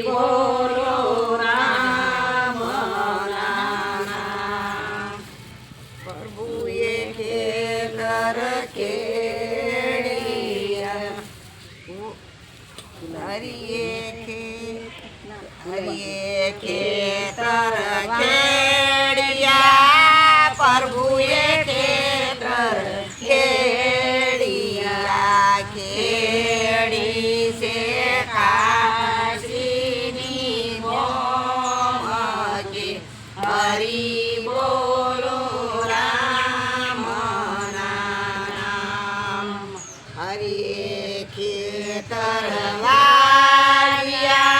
બોલો રામ નામ પ્રભુએ ખેતર કેડિયા હરિયે ખેતર કેડિયા પ્રભુએ ખેતર કેડિયા કેડી છે કાશીની મોમકે હરી બોલો રામ નામ હરિયે ખેતર વાવ્યા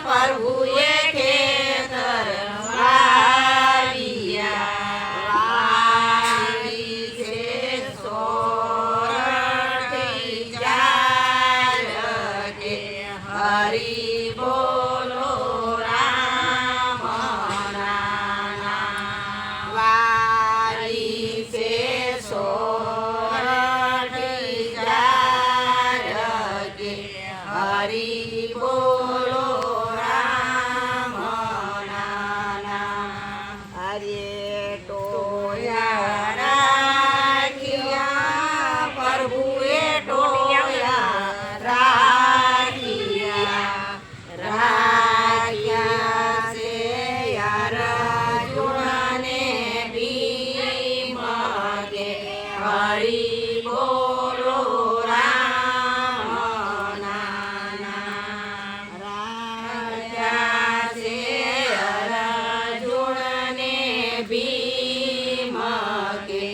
પ્રભુએ ખેતર વાવી છે સોરઠી ચાર કે હરી બોલો રામ નામ વાવી છે સોરઠી ચાર કે હરી બોલો રામ નામ હરિયે ટોયા રાખ્યા પ્રભુએ ટોયા રાખ્યા છે યાર જુણને ભીમ કે હરી બોલો રામ નામ રાખ્યા છે અર્જુનને ભીમ કે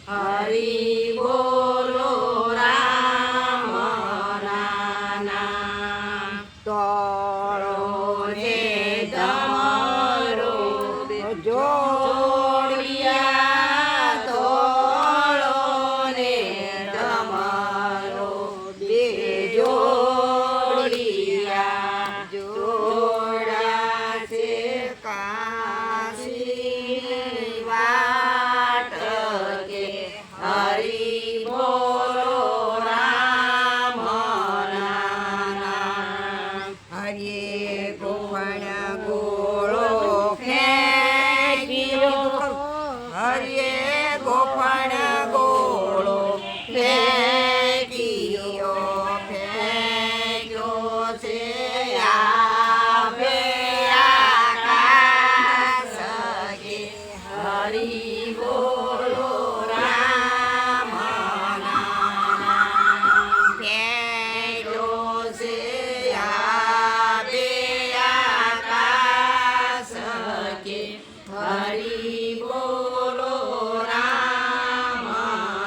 હરી બોલો રામ નામ તોળો ને ધમરો જોડિયા તોળો ને ધમરો બે જોડિયા જોડા છે કાશી વાટ કે હરી બોલો રામ નામ હરિયે ગોવણ ગોળો ફેંક્યો હરિયે ગોપણ ગોળો ફેંક્યો છે આપે આકાશ કે હરી બોલો રામ નામ ફેંક્યો છે આપે આકાશ કે હરી બોલો રામ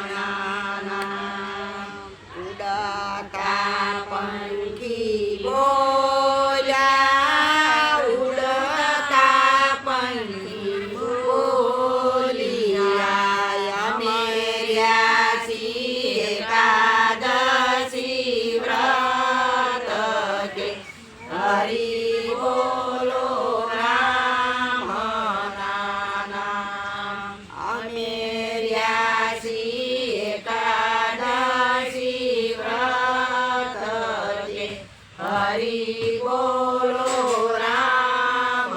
નામ ઉડતા પંખી બોલ્યા ઉડતા પંખી બોલ્યા અમે રહ્યા છીએ એકાદશી વ્રત કે હરી બોલો રામ નામ અમે રહ્યા છીએ એકાદશી વ્રત કે હરી બોલો રામ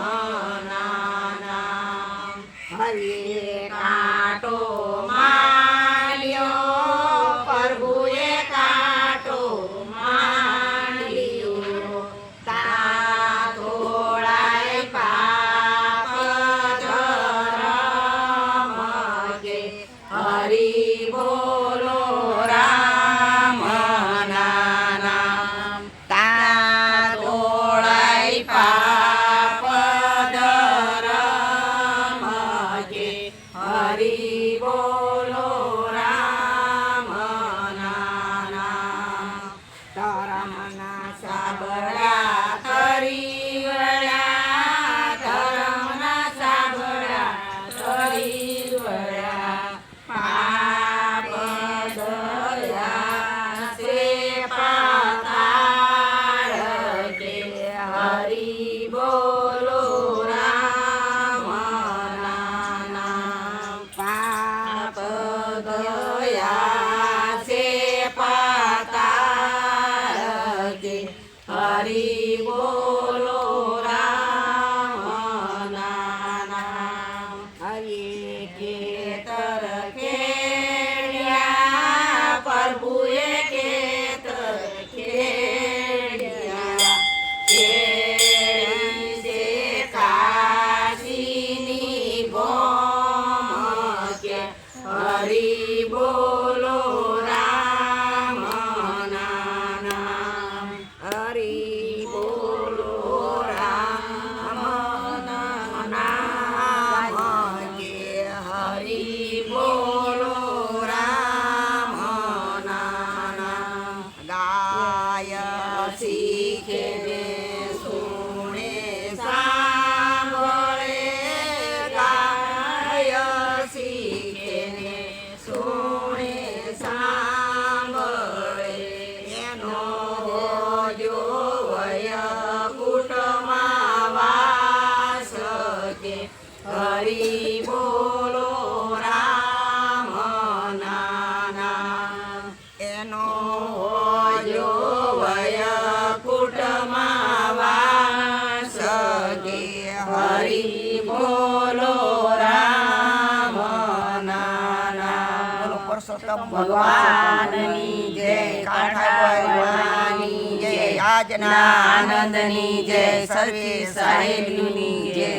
નામ હરિયે કાંટો માલ્યો પ્રભુએ કાંટો માલ્યો તા થોડાય પાપ ધર્મ કે હરી બોલો રામ નામ તા થોડાય પાપ ધર્મ કે હરી બોલો રામ નામ ધર્મના સાબરા કરી વળ્યા ધર્મના સાબરા કરી વળ્યા પાપ દયા સે પાતાળ કે હરી બોલો રામ નામ પાપ દયા સે પાતાળ કે હરી બોલો રામ નામ હરિએ ખેતર ખેડ્યા પ્રભુએ ખેતર ખેડ્યા ખેડી છે કાશીની ગોમ કે હરી બોલો રામ નામ હરી બોલો રામ નામ કે હરી બોલો રામ નામ ગાય શીખે ને સુણે સાંભળે ગાય શીખે ને સુણે સાંભળે એનો જો વયકુટમાં વાસ કે હરી બોલો રામ નામ એનો જો વયકુટમાં વાસ કે હરી બોલો રામ નામ પુરુષોત્તમ ભગવાનની જય કાઠા ભગવાનની જય આજના આનંદની જય સર્વે સાહેબની જય